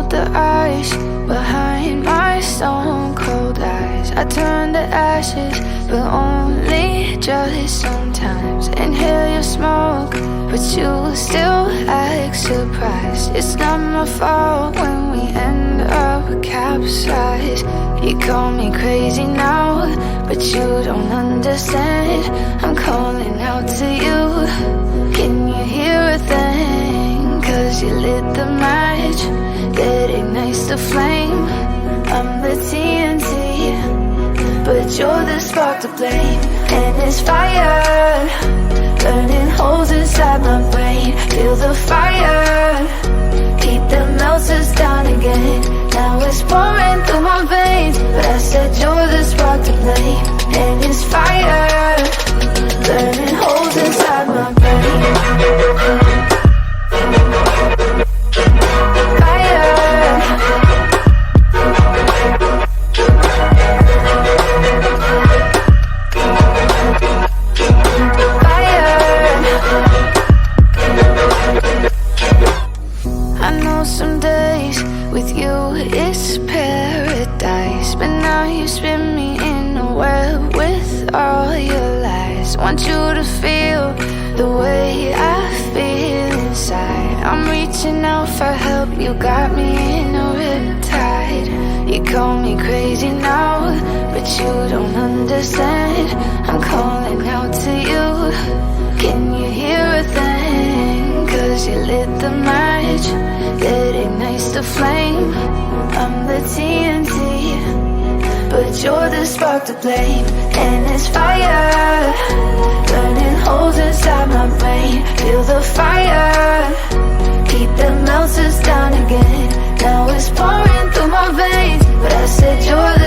melt the ice behind my stone cold eyes. I turn to ashes, but only just sometimes. Inhale your smoke, but you still act surprised. It's not my fault when we end up capsized. You call me crazy now, but you don't understand. I'm calling out to you. Can you hear a thing? 'Cause you lit the match that ignites the flame. I'm the TNT, but you're the spark to blame. And it's fire, burning holes inside my brain. Feel the fire, heat that melts us down again. Now it's pouring through my veins, but I said you're the spark to blame. And it's fire, burning holes inside my brain. Some days with you it's paradise, but now you spin me in a web with all your lies. Want you to feel the way I feel inside. I'm reaching out for help, you got me in a riptide. You call me crazy now, but you don't understand. I'm calling out to you. Can you hear a thing? 'Cause you lit the match that ignites the flame. I'm the TNT, but you're the spark to blame. And it's fire, burning holes inside my brain. Feel the fire, heat that melts us down again. Now it's pouring through my veins, but I said you're